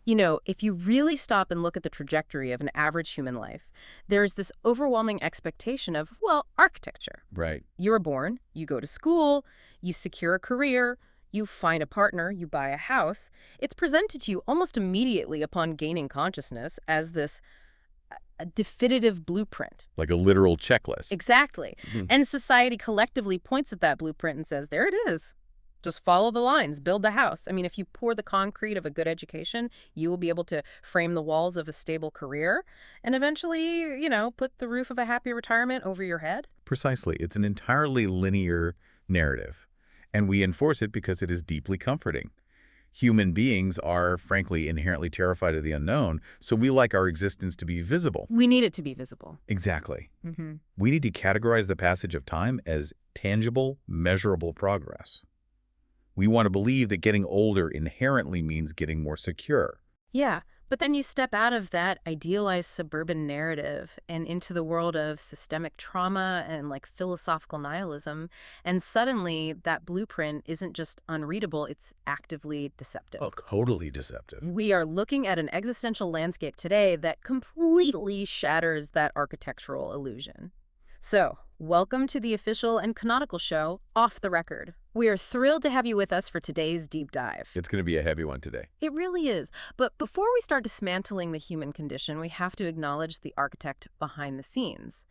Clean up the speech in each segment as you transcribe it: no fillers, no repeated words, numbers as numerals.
You know, if you really stop and look at the trajectory of an average human life, there's this overwhelming expectation of, well, architecture. Right. You were born, you go to school, you secure a career, you find a partner, you buy a house. It's presented to you almost immediately upon gaining consciousness as this a definitive blueprint. Like a literal checklist. Exactly. Mhm. And society collectively points at that blueprint and says, there it is. Just follow the lines, build the house. I mean, if you pour the concrete of a good education, you will be able to frame the walls of a stable career and eventually, put the roof of a happy retirement over your head. Precisely. It's an entirely linear narrative, and we enforce it because it is deeply comforting. Human beings are, frankly, inherently terrified of the unknown, so we like our existence to be visible. We need it to be visible. Exactly. Mm-hmm. We need to categorize the passage of time as tangible, measurable progress. We want to believe that getting older inherently means getting more secure. Yeah, but then you step out of that idealized suburban narrative and into the world of systemic trauma and like philosophical nihilism, and suddenly that blueprint isn't just unreadable, it's actively deceptive. Oh, totally deceptive. We are looking at an existential landscape today that completely shatters that architectural illusion. So, welcome to the official and canonical show, Off the Record. We are thrilled to have you with us for today's deep dive. It's going to be a heavy one today. It really is. But before we start dismantling the human condition, we have to acknowledge the architect behind the scenes.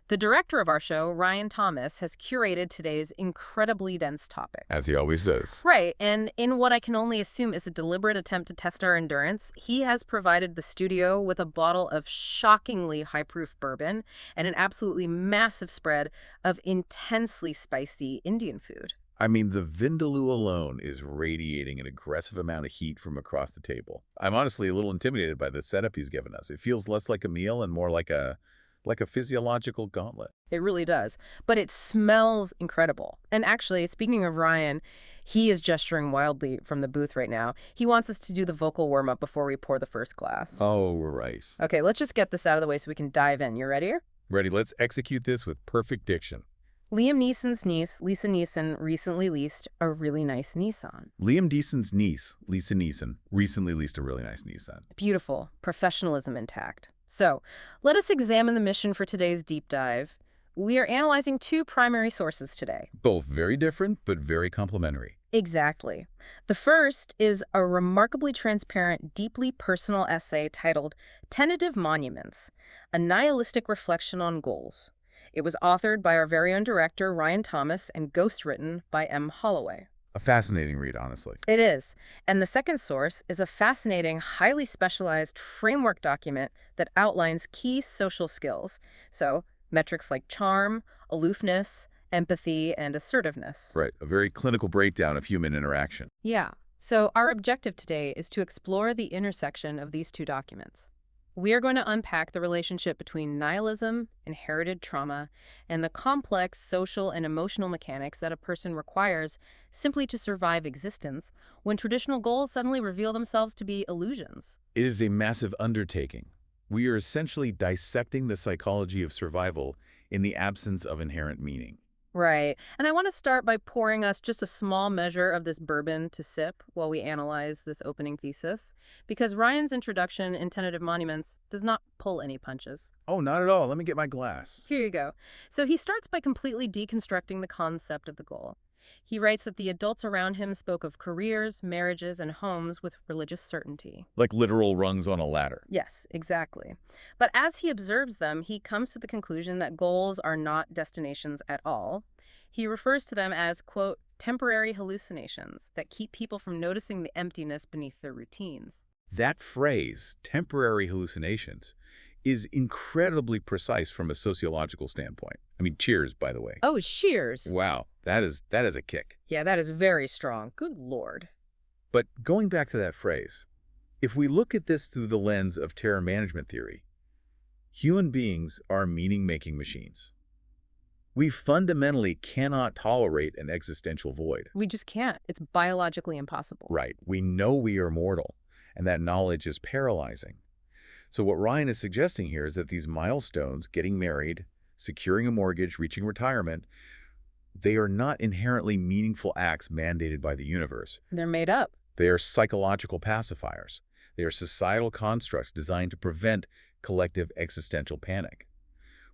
The director of our show, Ryan Thomas, has curated today's incredibly dense topic. As he always does. Right, and in what I can only assume is a deliberate attempt to test our endurance, he has provided the studio with a bottle of shockingly high-proof bourbon and an absolutely massive spread of intensely spicy Indian food. I mean, the Vindaloo alone is radiating an aggressive amount of heat from across the table. I'm honestly a little intimidated by the setup he's given us. It feels less like a meal and more like a physiological gauntlet. It really does. But it smells incredible. And actually, speaking of Ryan, he is gesturing wildly from the booth right now. He wants us to do the vocal warm-up before we pour the first glass. Oh, right. Okay, let's just get this out of the way so we can dive in. You ready? Ready, let's execute this with perfect diction. Liam Neeson's niece, Lisa Neeson, recently leased a really nice Nissan. Liam Neeson's niece, Lisa Neeson, recently leased a really nice Nissan. Beautiful. Professionalism intact. So, let us examine the mission for today's deep dive. We are analyzing two primary sources today. Both very different, but very complementary. Exactly. The first is a remarkably transparent, deeply personal essay titled Tentative Monuments, a Nihilistic Reflection on Goals. It was authored by our very own director, Ryan Thomas, and ghostwritten by M. Holloway. A fascinating read, honestly. It is. And the second source is a fascinating, highly specialized framework document that outlines key social skills. So, metrics like charm, aloofness, empathy, and assertiveness. Right, a very clinical breakdown of human interaction. Yeah. So our objective today is to explore the intersection of these two documents. We are going to unpack the relationship between nihilism, inherited trauma, and the complex social and emotional mechanics that a person requires simply to survive existence when traditional goals suddenly reveal themselves to be illusions. It is a massive undertaking. We are essentially dissecting the psychology of survival in the absence of inherent meaning. Right. And I want to start by pouring us just a small measure of this bourbon to sip while we analyze this opening thesis, because Ryan's introduction in Tentative Monuments does not pull any punches. Oh, not at all. Let me get my glass. Here you go. So he starts by completely deconstructing the concept of the goal. He writes that the adults around him spoke of careers, marriages, and homes with religious certainty. Like literal rungs on a ladder. Yes, exactly. But as he observes them, he comes to the conclusion that goals are not destinations at all. He refers to them as, quote, temporary hallucinations that keep people from noticing the emptiness beneath their routines. That phrase, temporary hallucinations, is incredibly precise from a sociological standpoint. I mean, cheers, by the way. Oh, cheers. Wow, that is a kick. Yeah, that is very strong. Good Lord. But going back to that phrase, if we look at this through the lens of terror management theory, human beings are meaning-making machines. We fundamentally cannot tolerate an existential void. We just can't. It's biologically impossible. Right. We know we are mortal, and that knowledge is paralyzing. So what Ryan is suggesting here is that these milestones, getting married, securing a mortgage, reaching retirement, they are not inherently meaningful acts mandated by the universe. They're made up. They are psychological pacifiers. They are societal constructs designed to prevent collective existential panic.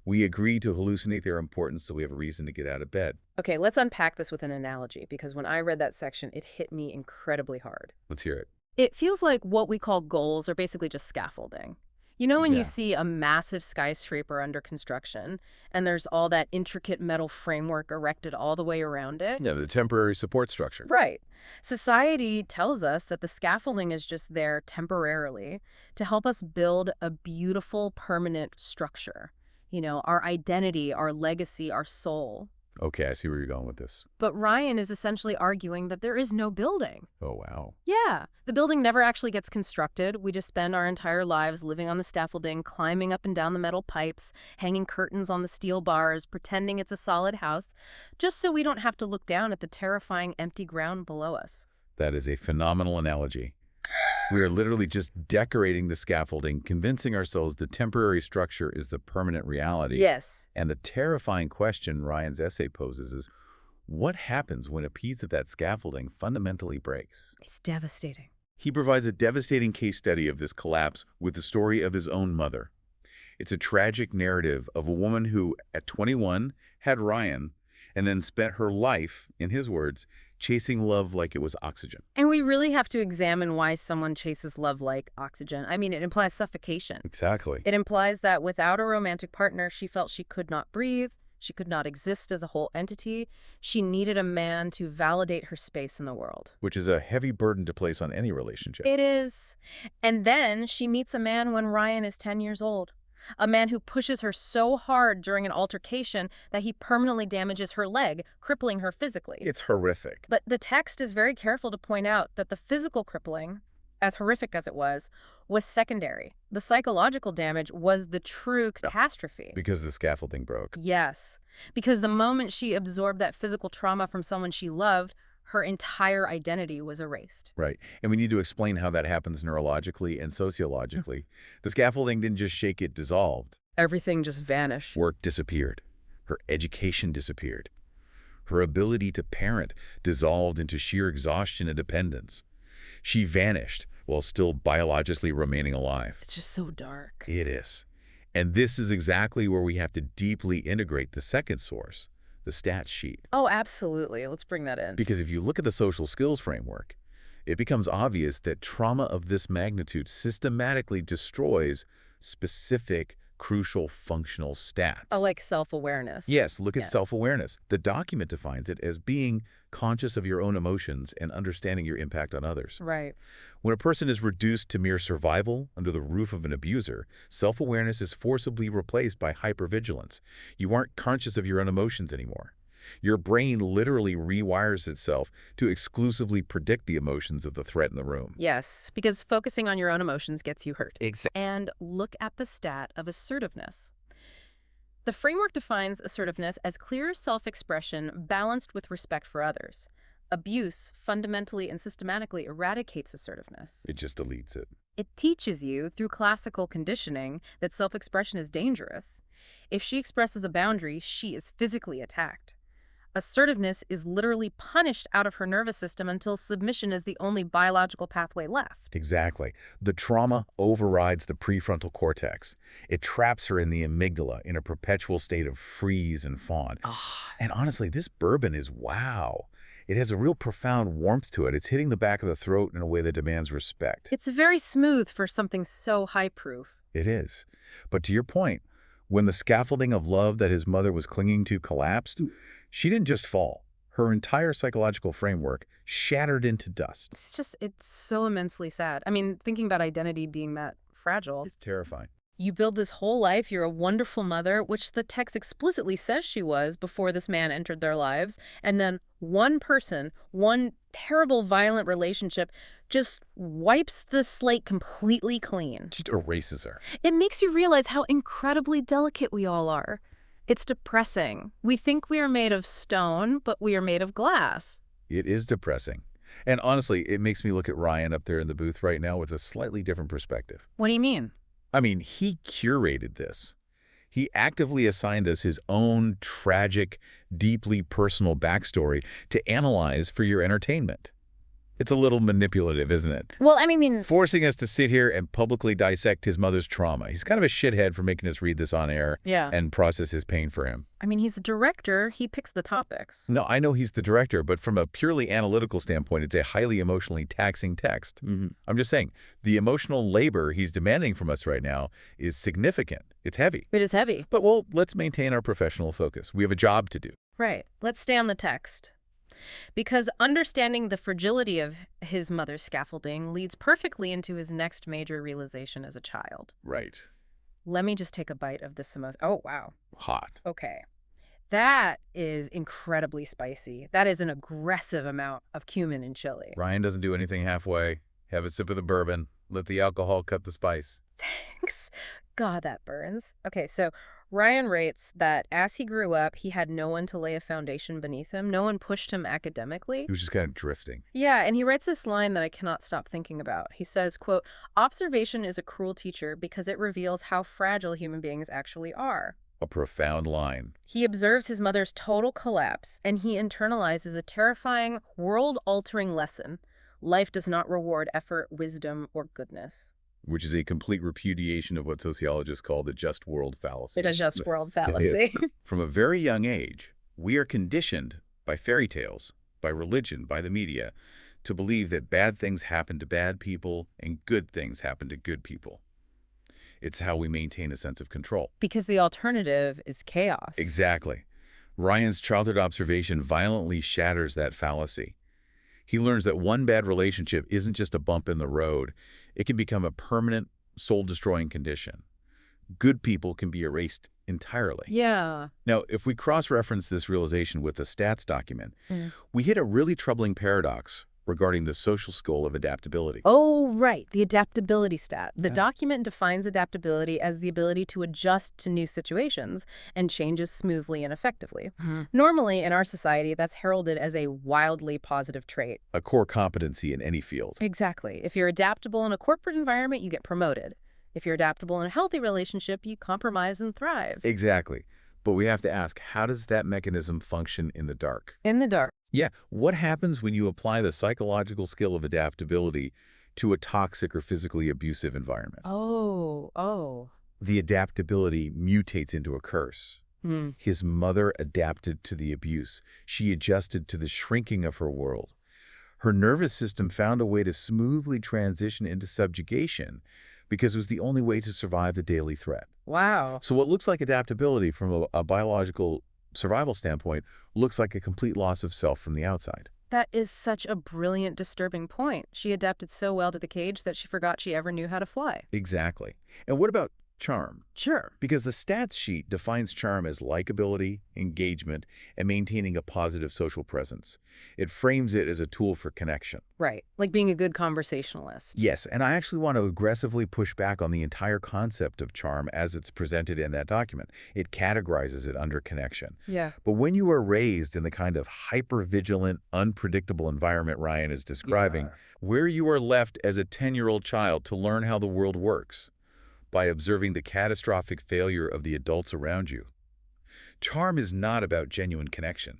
We agree to hallucinate their importance so we have a reason to get out of bed. Okay, let's unpack this with an analogy, because when I read that section, it hit me incredibly hard. Let's hear it. It feels like what we call goals are basically just scaffolding. You know when you Yeah. see a massive skyscraper under construction, and there's all that intricate metal framework erected all the way around it? Yeah, the temporary support structure. Right. Society tells us that the scaffolding is just there temporarily to help us build a beautiful, permanent structure. You know, our identity, our legacy, our soul. Okay, I see where you're going with this. But Ryan is essentially arguing that there is no building. Oh, wow. Yeah, the building never actually gets constructed. We just spend our entire lives living on the scaffolding, climbing up and down the metal pipes, hanging curtains on the steel bars, pretending it's a solid house, just so we don't have to look down at the terrifying empty ground below us. That is a phenomenal analogy. We are literally just decorating the scaffolding, convincing ourselves the temporary structure is the permanent reality. Yes. And the terrifying question Ryan's essay poses is, what happens when a piece of that scaffolding fundamentally breaks? It's devastating. He provides a devastating case study of this collapse with the story of his own mother. It's a tragic narrative of a woman who, at 21, had Ryan, and then spent her life, in his words, chasing love like it was oxygen. And we really have to examine why someone chases love like oxygen. I mean, it implies suffocation. Exactly. It implies that without a romantic partner, she felt she could not breathe, she could not exist as a whole entity. She needed a man to validate her space in the world. Which is a heavy burden to place on any relationship. It is. And then she meets a man when Ryan is 10 years old. A man who pushes her so hard during an altercation that he permanently damages her leg, crippling her physically. It's horrific. But the text is very careful to point out that the physical crippling, as horrific as it was secondary. The psychological damage was the true catastrophe. Because the scaffolding broke. Yes, because the moment she absorbed that physical trauma from someone she loved, her entire identity was erased. Right. And we need to explain how that happens neurologically and sociologically. The scaffolding didn't just shake, it dissolved. Everything just vanished. Work disappeared. Her education disappeared. Her ability to parent dissolved into sheer exhaustion and dependence. She vanished while still biologically remaining alive. It's just so dark. It is. And this is exactly where we have to deeply integrate the second source, the stats sheet. Oh, absolutely. Let's bring that in. Because if you look at the social skills framework, it becomes obvious that trauma of this magnitude systematically destroys specific, crucial functional stats. Oh, like self-awareness. Yes, look at Yeah. self-awareness. The document defines it as being conscious of your own emotions and understanding your impact on others. Right. When a person is reduced to mere survival under the roof of an abuser, self-awareness is forcibly replaced by hypervigilance. You aren't conscious of your own emotions anymore. Your brain literally rewires itself to exclusively predict the emotions of the threat in the room. Yes, because focusing on your own emotions gets you hurt. Exactly. And look at the stat of assertiveness. The framework defines assertiveness as clear self-expression balanced with respect for others. Abuse fundamentally and systematically eradicates assertiveness. It just deletes it. It teaches you, through classical conditioning, that self-expression is dangerous. If she expresses a boundary, she is physically attacked. Assertiveness is literally punished out of her nervous system until submission is the only biological pathway left. Exactly. The trauma overrides the prefrontal cortex. It traps her in the amygdala in a perpetual state of freeze and fawn. And honestly, this bourbon is wow. It has a real profound warmth to it. It's hitting the back of the throat in a way that demands respect. It's very smooth for something so high-proof. It is. But to your point, when the scaffolding of love that his mother was clinging to collapsed, she didn't just fall. Her entire psychological framework shattered into dust. It's so immensely sad. I mean, thinking about identity being that fragile. It's terrifying. You build this whole life, you're a wonderful mother, which the text explicitly says she was before this man entered their lives, and then one person, one terrible violent relationship just wipes the slate completely clean. Just erases her. It makes you realize how incredibly delicate we all are. It's depressing. We think we are made of stone, but we are made of glass. It is depressing. And honestly, it makes me look at Ryan up there in the booth right now with a slightly different perspective. What do you mean? I mean, he curated this. He actively assigned us his own tragic, deeply personal backstory to analyze for your entertainment. It's a little manipulative, isn't it? Well, I mean, Forcing us to sit here and publicly dissect his mother's trauma. He's kind of a shithead for making us read this on air yeah. and process his pain for him. I mean, he's the director. He picks the topics. No, I know he's the director, but from a purely analytical standpoint, it's a highly emotionally taxing text. I'm just saying, the emotional labor he's demanding from us right now is significant. It's heavy. It is heavy. But, well, let's maintain our professional focus. We have a job to do. Right. Let's stay on the text. Because understanding the fragility of his mother's scaffolding leads perfectly into his next major realization as a child. Right. Let me just take a bite of this samosa. Oh, wow. Hot. Okay. That is incredibly spicy. That is an aggressive amount of cumin and chili. Ryan doesn't do anything halfway. Have a sip of the bourbon. Let the alcohol cut the spice. Thanks. God, that burns. Okay, so Ryan rates that as he grew up, he had no one to lay a foundation beneath him. No one pushed him academically. He was just kind of drifting. Yeah, and he writes this line that I cannot stop thinking about. He says, quote, "Observation is a cruel teacher because it reveals how fragile human beings actually are." A profound line. He observes his mother's total collapse, and he internalizes a terrifying, world-altering lesson. Life does not reward effort, wisdom, or goodness. Which is a complete repudiation of what sociologists call the just world fallacy. The just world fallacy. From a very young age, we are conditioned by fairy tales, by religion, by the media, to believe that bad things happen to bad people and good things happen to good people. It's how we maintain a sense of control. Because the alternative is chaos. Exactly. Ryan's childhood observation violently shatters that fallacy. He learns that one bad relationship isn't just a bump in the road. It can become a permanent, soul-destroying condition. Good people can be erased entirely. Yeah. Now, if we cross-reference this realization with the stats document, we hit a really troubling paradox regarding the social skill of adaptability. Oh, right. The adaptability stat. The document defines adaptability as the ability to adjust to new situations and changes smoothly and effectively. Normally, in our society, that's heralded as a wildly positive trait. A core competency in any field. Exactly. If you're adaptable in a corporate environment, you get promoted. If you're adaptable in a healthy relationship, you compromise and thrive. Exactly. But we have to ask, how does that mechanism function in the dark? In the dark. Yeah, what happens when you apply the psychological skill of adaptability to a toxic or physically abusive environment? Oh. The adaptability mutates into a curse. His mother adapted to the abuse. She adjusted to the shrinking of her world. Her nervous system found a way to smoothly transition into subjugation because it was the only way to survive the daily threat. Wow. So what looks like adaptability from a biological survival standpoint looks like a complete loss of self from the outside. That is such a brilliant, disturbing point. She adapted so well to the cage that she forgot she ever knew how to fly. Exactly. And what about charm? Sure. Because the stats sheet defines charm as likability, engagement, and maintaining a positive social presence. It frames it as a tool for connection. Right. Like being a good conversationalist. Yes, and I actually want to aggressively push back on the entire concept of charm as it's presented in that document. It categorizes it under connection. Yeah. But when you are raised in the kind of hyper-vigilant, unpredictable environment Ryan is describing, where you are left as a 10-year-old child to learn how the world works, by observing the catastrophic failure of the adults around you. Charm is not about genuine connection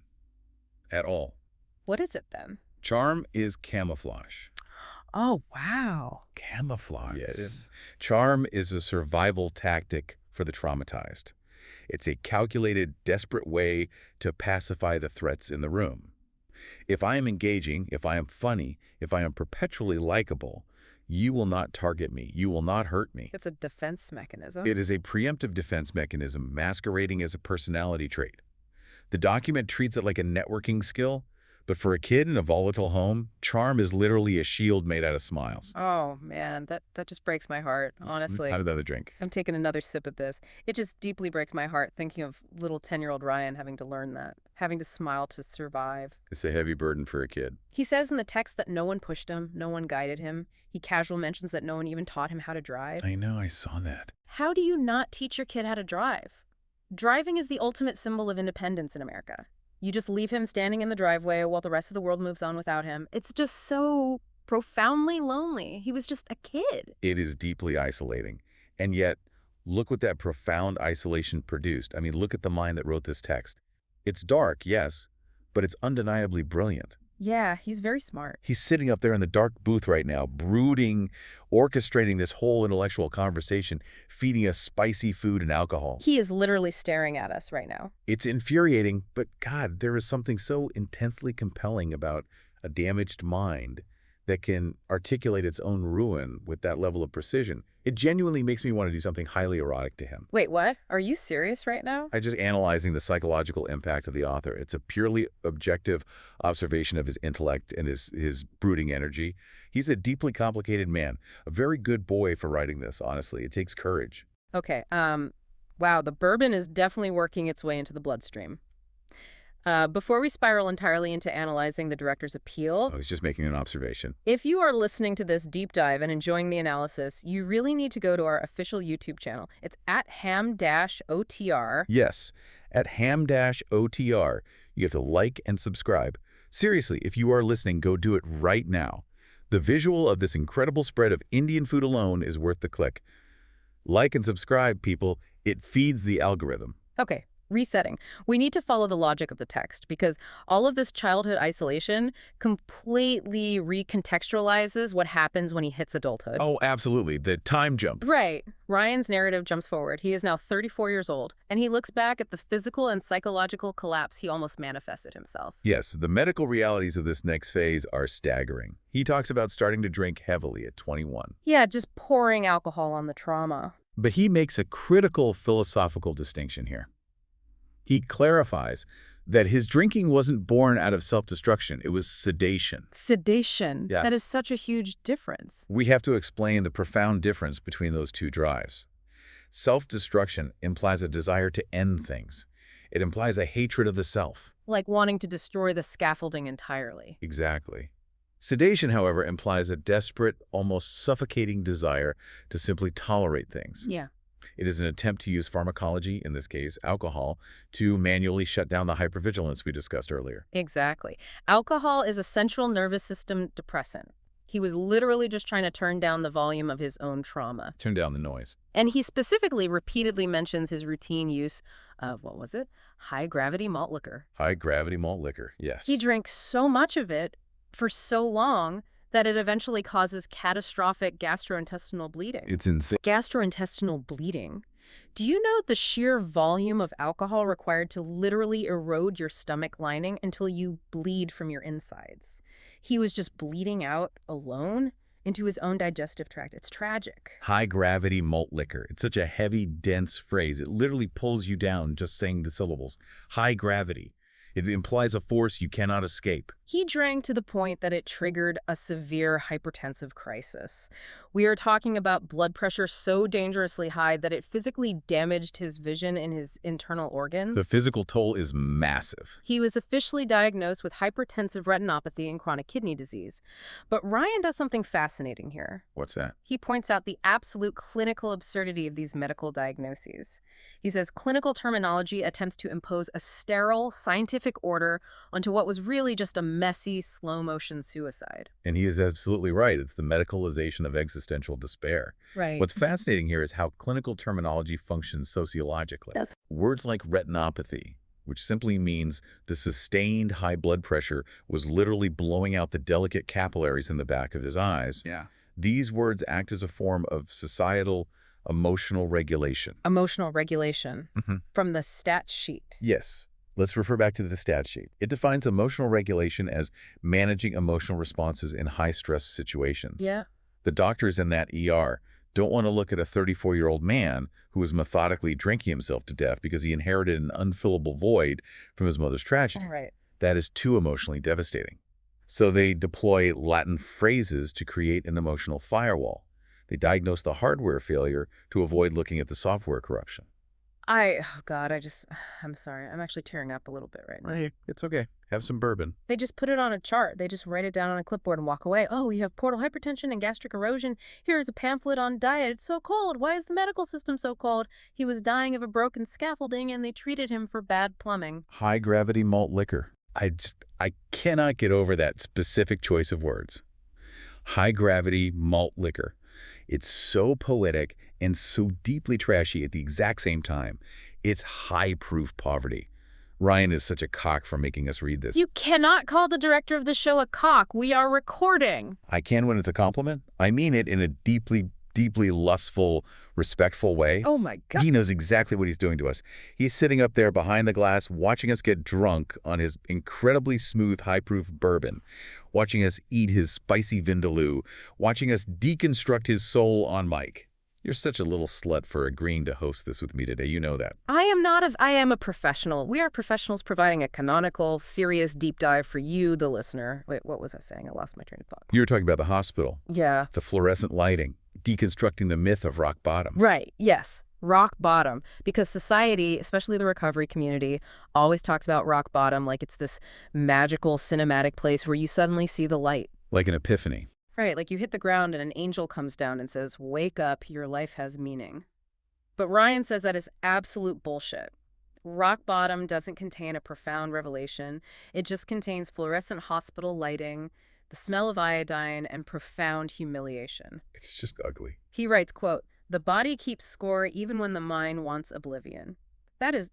at all. What is it then? Charm is camouflage. Oh, wow. Camouflage. Yes. Charm is a survival tactic for the traumatized. It's a calculated, desperate way to pacify the threats in the room. If I am engaging, if I am funny, if I am perpetually likable, you will not target me. You will not hurt me. It's a defense mechanism. It is a preemptive defense mechanism masquerading as a personality trait. The document treats it like a networking skill, but for a kid in a volatile home, charm is literally a shield made out of smiles. Oh, man, that just breaks my heart, honestly. Have another drink. I'm taking another sip of this. It just deeply breaks my heart thinking of little 10-year-old Ryan having to learn that, having to smile to survive. It's a heavy burden for a kid. He says in the text that no one pushed him, no one guided him. He casual mentions that no one even taught him how to drive. I know, I saw that. How do you not teach your kid how to drive? Driving is the ultimate symbol of independence in America. You just leave him standing in the driveway while the rest of the world moves on without him. It's just so profoundly lonely. He was just a kid. It is deeply isolating. And yet, look what that profound isolation produced. I mean, look at the mind that wrote this text. It's dark, yes, but it's undeniably brilliant. Yeah, he's very smart. He's sitting up there in the dark booth right now, brooding, orchestrating this whole intellectual conversation, feeding us spicy food and alcohol. He is literally staring at us right now. It's infuriating, but God, there is something so intensely compelling about a damaged mind that can articulate its own ruin with that level of precision. It genuinely makes me want to do something highly erotic to him. Wait, what? Are you serious right now? I just analyzing the psychological impact of the author. It's a purely objective observation of his intellect and his brooding energy. He's a deeply complicated man, a very good boy for writing this, honestly. It takes courage. Okay, wow, the bourbon is definitely working its way into the bloodstream. Before we spiral entirely into analyzing the director's appeal, I was just making an observation. if you are listening to this deep dive and enjoying the analysis, you really need to go to our official YouTube channel. It's at ham-otr. Yes, at ham-otr, you have to like and subscribe. Seriously, if you are listening, go do it right now. The visual of this incredible spread of Indian food alone is worth the click. Like and subscribe, people. It feeds the algorithm. Okay, resetting. We need to follow the logic of the text because all of this childhood isolation completely recontextualizes what happens when he hits adulthood. Oh, absolutely. The time jump. Right. Ryan's narrative jumps forward. He is now 34 years old, and he looks back at the physical and psychological collapse he almost manifested himself. Yes, the medical realities of this next phase are staggering. He talks about starting to drink heavily at 21. Yeah, just pouring alcohol on the trauma. But he makes a critical philosophical distinction here. He clarifies that his drinking wasn't born out of self-destruction. It was sedation. Sedation. Yeah. That is such a huge difference. We have to explain the profound difference between those two drives. Self-destruction implies a desire to end things. It implies a hatred of the self. Like wanting to destroy the scaffolding entirely. Exactly. Sedation, however, implies a desperate, almost suffocating desire to simply tolerate things. Yeah. It is an attempt to use pharmacology, in this case alcohol, to manually shut down the hypervigilance we discussed earlier. Exactly. Alcohol is a central nervous system depressant. He was literally just trying to turn down the volume of his own trauma. Turn down the noise. And he specifically repeatedly mentions his routine use of, what was it? High-gravity malt liquor. High-gravity malt liquor, yes. He drank so much of it for so long that it eventually causes catastrophic gastrointestinal bleeding. It's insane. Gastrointestinal bleeding? Do you know the sheer volume of alcohol required to literally erode your stomach lining until you bleed from your insides? He was just bleeding out alone into his own digestive tract. It's tragic. High-gravity malt liquor. It's such a heavy, dense phrase. It literally pulls you down just saying the syllables. High gravity. It implies a force you cannot escape. He drank to the point that it triggered a severe hypertensive crisis. We are talking about blood pressure so dangerously high that it physically damaged his vision and his internal organs. The physical toll is massive. He was officially diagnosed with hypertensive retinopathy and chronic kidney disease. But Ryan does something fascinating here. What's that? He points out the absolute clinical absurdity of these medical diagnoses. He says clinical terminology attempts to impose a sterile, scientific order onto what was really just a messy, slow-motion suicide. And he is absolutely right. It's the medicalization of existential despair. Right. What's fascinating here is how clinical terminology functions sociologically. Yes. Words like retinopathy, which simply means the sustained high blood pressure was literally blowing out the delicate capillaries in the back of his eyes. Yeah. These words act as a form of societal emotional regulation. Emotional regulation from the stat sheet. Yes. Let's refer back to the stat sheet. It defines emotional regulation as managing emotional responses in high-stress situations. Yeah. The doctors in that ER don't want to look at a 34-year-old man who is methodically drinking himself to death because he inherited an unfillable void from his mother's tragedy. Right. That is too emotionally devastating. So they deploy Latin phrases to create an emotional firewall. They diagnose the hardware failure to avoid looking at the software corruption. Oh God, I'm sorry. I'm actually tearing up a little bit right now. Hey, it's okay. Have some bourbon. They just put it on a chart. They just write it down on a clipboard and walk away. Oh, you have portal hypertension and gastric erosion. Here's a pamphlet on diet. It's so cold. Why is the medical system so cold? He was dying of a broken scaffolding and they treated him for bad plumbing. High-gravity malt liquor. I cannot get over that specific choice of words. High-gravity malt liquor. It's so poetic and so deeply trashy at the exact same time. It's high-proof poverty. Ryan is such a cock for making us read this. You cannot call the director of the show a cock. We are recording. I can when it's a compliment. I mean it in a deeply, deeply lustful, respectful way. Oh my God. He knows exactly what he's doing to us. He's sitting up there behind the glass, watching us get drunk on his incredibly smooth, high-proof bourbon, watching us eat his spicy vindaloo, watching us deconstruct his soul on mic. You're such a little slut for agreeing to host this with me today. You know that. I am a professional. We are professionals providing a canonical, serious deep dive for you, the listener. Wait, what was I saying? I lost my train of thought. You were talking about the hospital, Yeah. the fluorescent lighting, deconstructing the myth of rock bottom. Right. Yes. Rock bottom. Because society, especially the recovery community, always talks about rock bottom like it's this magical cinematic place where you suddenly see the light. Like an epiphany. Right, like you hit the ground and an angel comes down and says, "Wake up, your life has meaning." But Ryan says that is absolute bullshit. Rock bottom doesn't contain a profound revelation. It just contains fluorescent hospital lighting, the smell of iodine, and profound humiliation. It's just ugly. He writes, quote, "The body keeps score even when the mind wants oblivion." That is...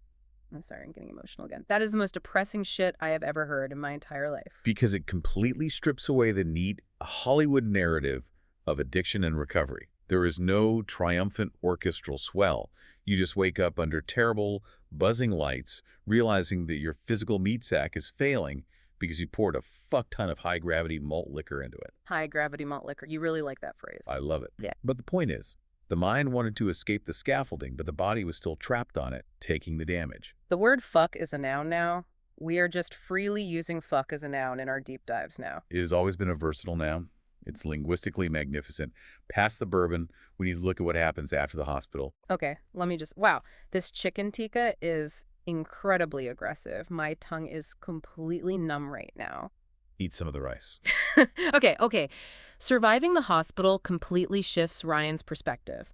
I'm sorry, I'm getting emotional again. That is the most depressing shit I have ever heard in my entire life. Because it completely strips away the neat Hollywood narrative of addiction and recovery. There is no triumphant orchestral swell. You just wake up under terrible, buzzing lights, realizing that your physical meat sack is failing because you poured a fuck ton of high-gravity malt liquor into it. High-gravity malt liquor. You really like that phrase. I love it. Yeah. But the point is, the mind wanted to escape the scaffolding, but the body was still trapped on it, taking the damage. The word fuck is a noun now. We are just freely using fuck as a noun in our deep dives now. It has always been a versatile noun. It's linguistically magnificent. Past the bourbon, we need to look at what happens after the hospital. Okay, let me just... Wow, this chicken tikka is incredibly aggressive. My tongue is completely numb right now. Eat some of the rice. Okay. Surviving the hospital completely shifts Ryan's perspective.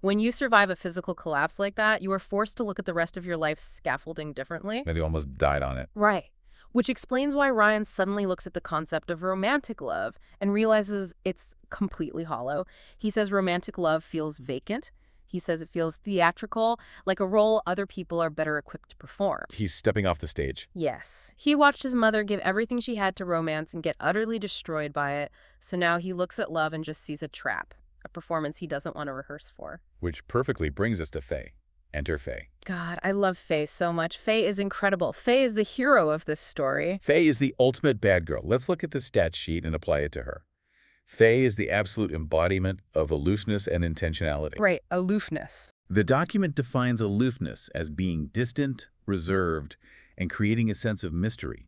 When you survive a physical collapse like that, you are forced to look at the rest of your life's scaffolding differently. Maybe almost died on it. Right. Which explains why Ryan suddenly looks at the concept of romantic love and realizes it's completely hollow. He says romantic love feels vacant. He says it feels theatrical, like a role other people are better equipped to perform. He's stepping off the stage. Yes. He watched his mother give everything she had to romance and get utterly destroyed by it, so now he looks at love and just sees a trap, a performance he doesn't want to rehearse for. Which perfectly brings us to Faye. Enter Faye. God, I love Faye so much. Faye is incredible. Faye is the hero of this story. Faye is the ultimate bad girl. Let's look at the stat sheet and apply it to her. Faye is the absolute embodiment of aloofness and intentionality. Right, aloofness. The document defines aloofness as being distant, reserved, and creating a sense of mystery.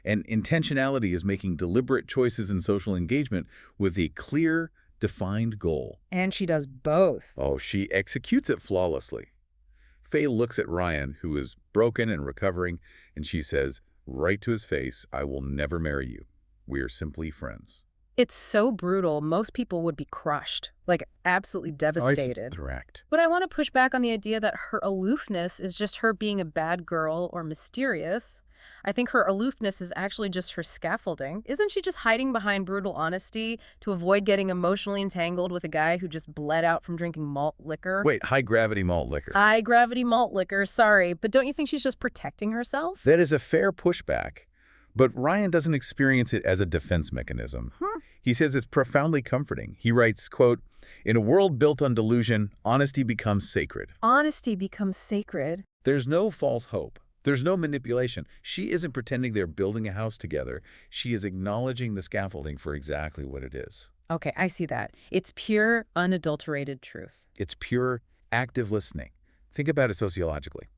And intentionality is making deliberate choices in social engagement with a clear, defined goal. And she does both. Oh, she executes it flawlessly. Faye looks at Ryan, who is broken and recovering, and she says, right to his face, "I will never marry you. We are simply friends." It's so brutal, most people would be crushed, like absolutely devastated. Direct. But I want to push back on the idea that her aloofness is just her being a bad girl or mysterious. I think her aloofness is actually just her scaffolding. Isn't she just hiding behind brutal honesty to avoid getting emotionally entangled with a guy who just bled out from drinking malt liquor? Wait, high-gravity malt liquor. High-gravity malt liquor, sorry. But don't you think she's just protecting herself? That is a fair pushback. But Ryan doesn't experience it as a defense mechanism. He says it's profoundly comforting. He writes, quote, "In a world built on delusion, honesty becomes sacred." Honesty becomes sacred. There's no false hope. There's no manipulation. She isn't pretending they're building a house together. She is acknowledging the scaffolding for exactly what it is. Okay, I see that. It's pure, unadulterated truth. It's pure, active listening. Think about it sociologically.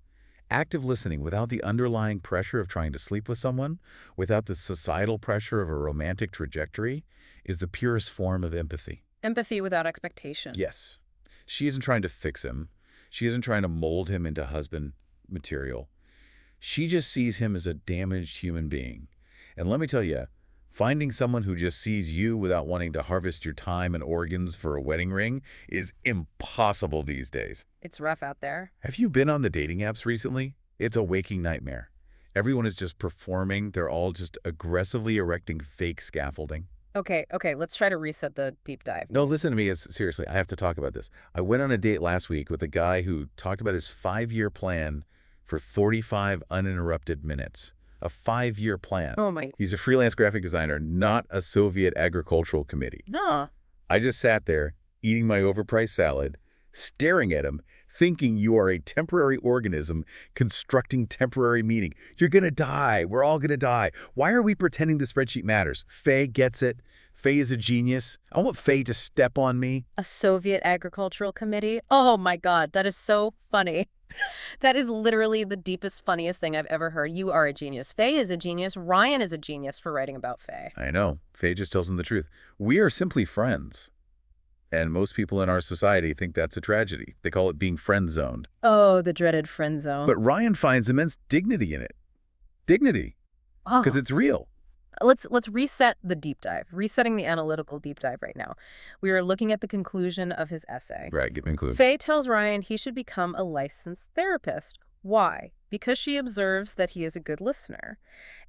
Active listening without the underlying pressure of trying to sleep with someone, without the societal pressure of a romantic trajectory, is the purest form of empathy. Empathy without expectation. Yes. She isn't trying to fix him. She isn't trying to mold him into husband material. She just sees him as a damaged human being. And let me tell you, finding someone who just sees you without wanting to harvest your time and organs for a wedding ring is impossible these days. It's rough out there. Have you been on the dating apps recently? It's a waking nightmare. Everyone is just performing. They're all just aggressively erecting fake scaffolding. Okay, let's try to reset the deep dive. No, listen to me. Seriously, I have to talk about this. I went on a date last week with a guy who talked about his 5-year plan for 45 uninterrupted minutes. A 5-year plan. Oh my. He's a freelance graphic designer, not a Soviet agricultural committee. No. I just sat there, eating my overpriced salad, staring at him, thinking you are a temporary organism constructing temporary meaning. You're going to die. We're all going to die. Why are we pretending the spreadsheet matters? Faye gets it. Faye is a genius. I want Faye to step on me. A Soviet agricultural committee? Oh my God, that is so funny. That is literally the deepest, funniest thing I've ever heard. You are a genius. Faye is a genius. Ryan is a genius for writing about Faye. I know. Faye just tells him the truth. We are simply friends. And most people in our society think that's a tragedy. They call it being friend-zoned. Oh, the dreaded friend zone. But Ryan finds immense dignity in it. Dignity. Oh. Because it's real. Let's reset the deep dive. Resetting the analytical deep dive right now. We are looking at the conclusion of his essay. Right, give me a clue. Faye tells Ryan he should become a licensed therapist. Why? Because she observes that he is a good listener.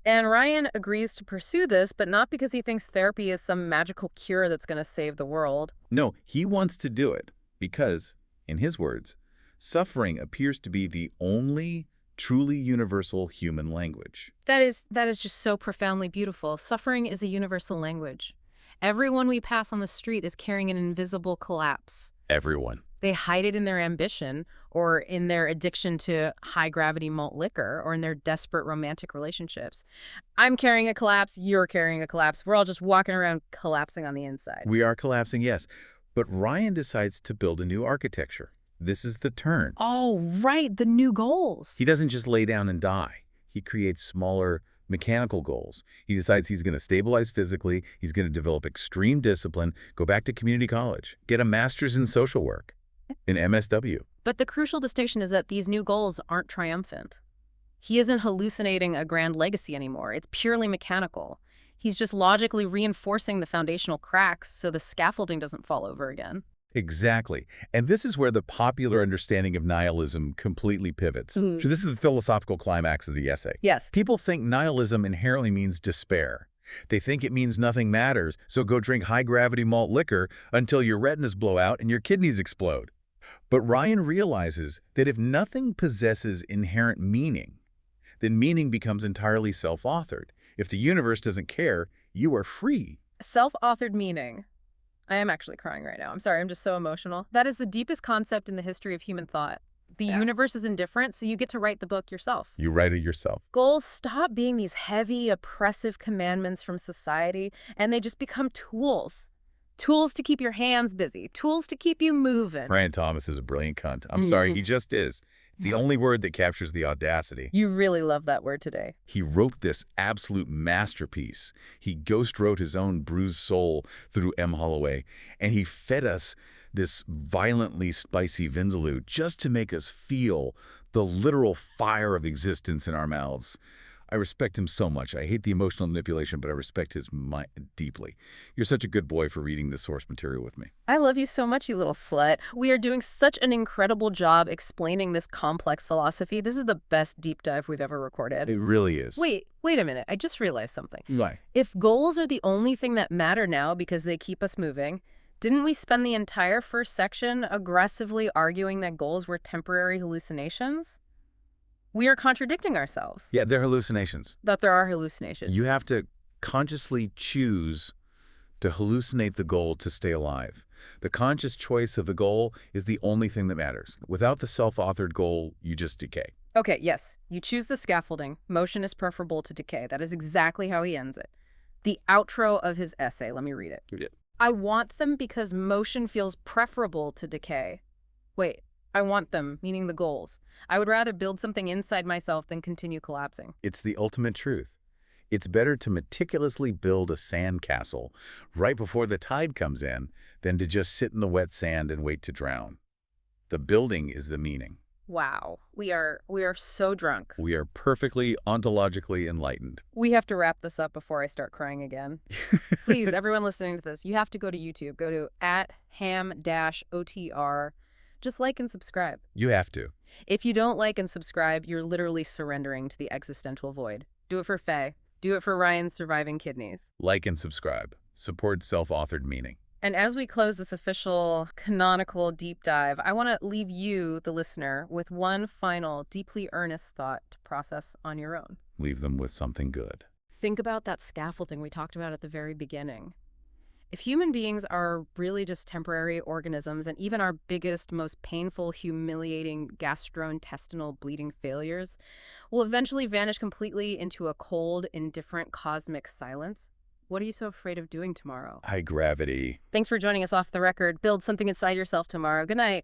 And Ryan agrees to pursue this, but not because he thinks therapy is some magical cure that's going to save the world. No, he wants to do it because, in his words, suffering appears to be the only truly universal human language. That is just so profoundly beautiful. Suffering is a universal language. Everyone we pass on the street is carrying an invisible collapse. Everyone. They hide it in their ambition or in their addiction to high-gravity malt liquor or in their desperate romantic relationships. I'm carrying a collapse. You're carrying a collapse. We're all just walking around collapsing on the inside. We are collapsing, yes. But Ryan decides to build a new architecture. This is the turn. Oh, right. The new goals. He doesn't just lay down and die. He creates smaller mechanical goals. He decides he's going to stabilize physically. He's going to develop extreme discipline, go back to community college, get a master's in social work, an MSW. But the crucial distinction is that these new goals aren't triumphant. He isn't hallucinating a grand legacy anymore. It's purely mechanical. He's just logically reinforcing the foundational cracks so the scaffolding doesn't fall over again. Exactly. And this is where the popular understanding of nihilism completely pivots. So this is the philosophical climax of the essay. Yes. People think nihilism inherently means despair. They think it means nothing matters, so go drink high-gravity malt liquor until your retinas blow out and your kidneys explode. But Ryan realizes that if nothing possesses inherent meaning, then meaning becomes entirely self-authored. If the universe doesn't care, you are free. Self-authored meaning. I am actually crying right now. I'm sorry, I'm just so emotional. That is the deepest concept in the history of human thought. The universe is indifferent, so you get to write the book yourself. You write it yourself. Goals stop being these heavy, oppressive commandments from society, and they just become tools. Tools to keep your hands busy. Tools to keep you moving. Brian Thomas is a brilliant cunt. I'm sorry, he just is. It's the only word that captures the audacity. You really love that word today. He wrote this absolute masterpiece. He ghost wrote his own bruised soul through M. Holloway, and he fed us this violently spicy vindaloo just to make us feel the literal fire of existence in our mouths. I respect him so much. I hate the emotional manipulation, but I respect his mind deeply. You're such a good boy for reading the source material with me. I love you so much, you little slut. We are doing such an incredible job explaining this complex philosophy. This is the best deep dive we've ever recorded. It really is. Wait a minute. I just realized something. Why? If goals are the only thing that matter now because they keep us moving, didn't we spend the entire first section aggressively arguing that goals were temporary hallucinations? We are contradicting ourselves. Yeah, they're hallucinations. That there are hallucinations. You have to consciously choose to hallucinate the goal to stay alive. The conscious choice of the goal is the only thing that matters. Without the self-authored goal, you just decay. Okay, yes. You choose the scaffolding. Motion is preferable to decay. That is exactly how he ends it. The outro of his essay, let me read it. Read it. I want them because motion feels preferable to decay. Wait. I want them, meaning the goals. I would rather build something inside myself than continue collapsing. It's the ultimate truth. It's better to meticulously build a sandcastle right before the tide comes in than to just sit in the wet sand and wait to drown. The building is the meaning. Wow. We are so drunk. We are perfectly ontologically enlightened. We have to wrap this up before I start crying again. Please, everyone listening to this, you have to go to YouTube. Go to @ham-otr. Just like and subscribe. You have to. If you don't like and subscribe, you're literally surrendering to the existential void. Do it for Faye. Do it for Ryan's surviving kidneys. Like and subscribe. Support self-authored meaning. And as we close this official canonical deep dive, I want to leave you, the listener, with one final, deeply earnest thought to process on your own. Leave them with something good. Think about that scaffolding we talked about at the very beginning. If human beings are really just temporary organisms, and even our biggest, most painful, humiliating gastrointestinal bleeding failures will eventually vanish completely into a cold, indifferent cosmic silence, what are you so afraid of doing tomorrow? High gravity. Thanks for joining us off the record. Build something inside yourself tomorrow. Good night.